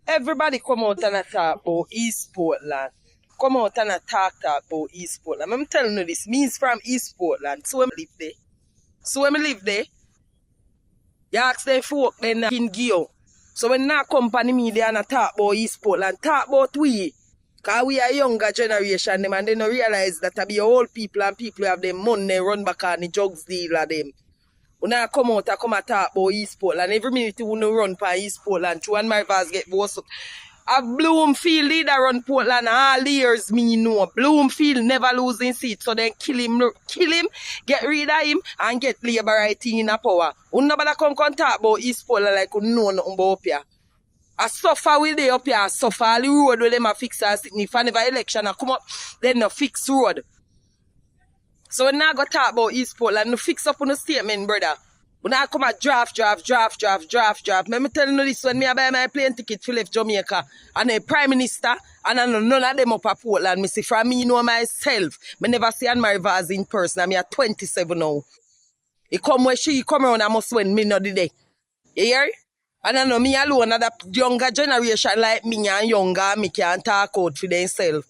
Everybody come out and talk about East Portland. Come out and talk about East Portland. I'm telling you this, means from East Portland. So when I live there. You ask them folk then in Gio. So when that company media and talk about East Portland, talk about we. Because we are younger generation them, and they don't realize that be old people and people who have them money run back on the drugs deal of them. When I come out and come and talk about East Portland, every minute you run for East Portland, two and my vase get boss. A Bloomfield leader run Portland all the years me know. Bloomfield never losing seat, so then kill him, get rid of him, and get Labour right in a power. Nobody come talk about East Portland like you know nothing about up here. I suffer with they up here, I suffer all the road where them a fix and sit. If never election I come up, then no fix road. So when I go talk about East Portland, no fix up on the statement, brother. When I come at draft. Let me tell you this, when I buy my plane ticket to left Jamaica, and the Prime Minister, and I know none of them up at Portland, me see from me know myself, I never see Anne Marie Vaz in person, I'm 27 now. He come where she come around, I must win me not the day. You hear? And I know me alone, that younger generation like me and younger, me can't talk out for themselves.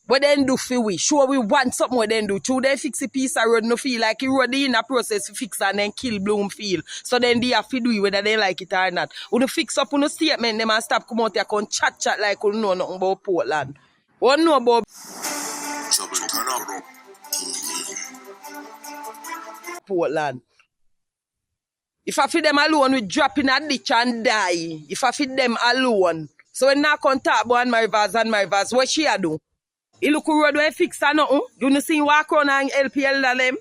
What then do for we? Sure we want something what then do. True they fix a piece of road, no feel like you road in a process to fix and then kill Bloomfield. So then they have to do it whether they like it or not. When you fix up on a statement, they must stop come out here and chat like you know nothing about Portland. What know about Portland? If I feed them alone, we drop in a ditch and die. If I feed them alone. So when I come talk about my verse, what she a do? You look road where fix or nothing. You see him walk around and help them.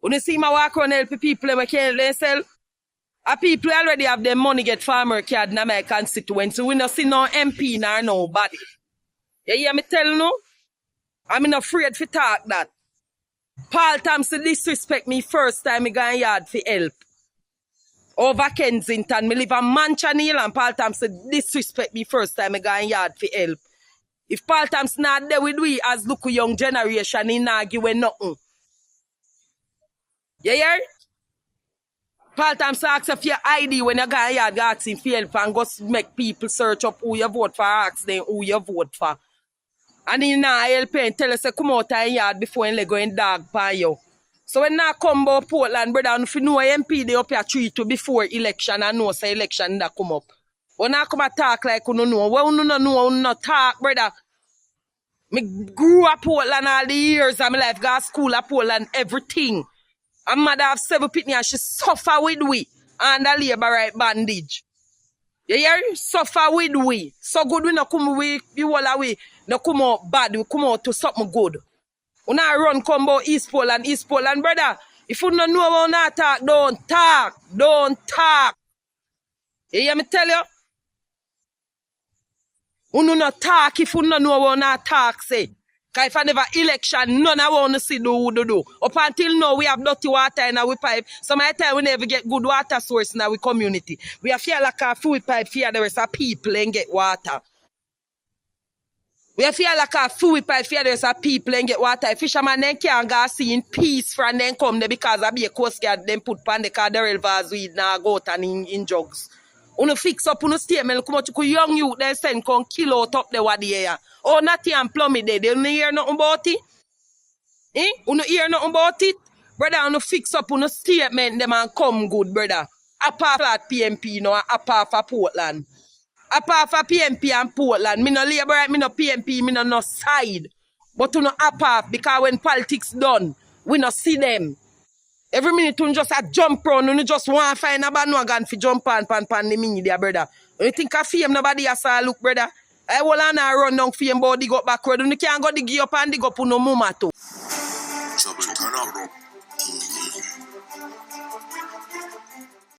You see him walk around and help people who can't themselves. People already have their money get farmer card in my constituency. We don't see no MP nor nobody. You hear me tell you? I'm not afraid to talk that. Paul Thompson disrespect me first time I go yard for help. Over Kensington, me live in Manchester and Paul Thompson disrespect me first time I go yard for help. If Paul Thompson not there with we as look a young generation, he not give nothing. You hear? Paul Thompson asks for your ID when you go in yard, ask him for help and go make people search up who you vote for, ask them who you vote for. And he not help and tell us to come out in yard before he go in dog pan you. So when I come about Portland, brother, if you know MP, they up here treat you before election and know say election that come up. When I come and talk like you know, well, you know, you talk, brother. Me grew up Portland all the years of my life, got school at Portland, everything. And mother have 7 pitney and she suffer with we under Labour right bandage. You hear? Suffer with we. So good we no come we, you all away, no come out bad, we come out to something good. When I run come about East Portland, brother, if you don't know about not talk, don't talk. You hear me tell you? You not talk if you don't know about not talk, say. Because if I never election, none I want to see do. Up until now, we have dirty water in our pipe. Some of the time, we never get good water source in our community. We have feel like a food pipe fear the rest of people and get water. We feel like a food pipe fear the rest of people and get water. Fishermen then can't go see in peace from them come there because I be a coast guard them put pan the car the real vase weed now go out and in jugs. Uno fix up uno statement, come out to young youth, they send come kill out up the what here. Oh, nothing and plumbing there. They don't hear nothing about it. Uno hear nothing about it. Brother, uno fix up uno statement, them and come good, brother. Apart from PMP, no, apart from Portland. Apart from PMP and Portland, me no Labour right, me no PMP, me no side. But uno apart, because when politics done, we no see them. Every minute you just a jump round, you just want to find a bandwagon for jump on the media, brother. You think of fame, nobody has a look, brother. I will not run down fame, but dig up backward. You can't go dig up and dig up no mama too.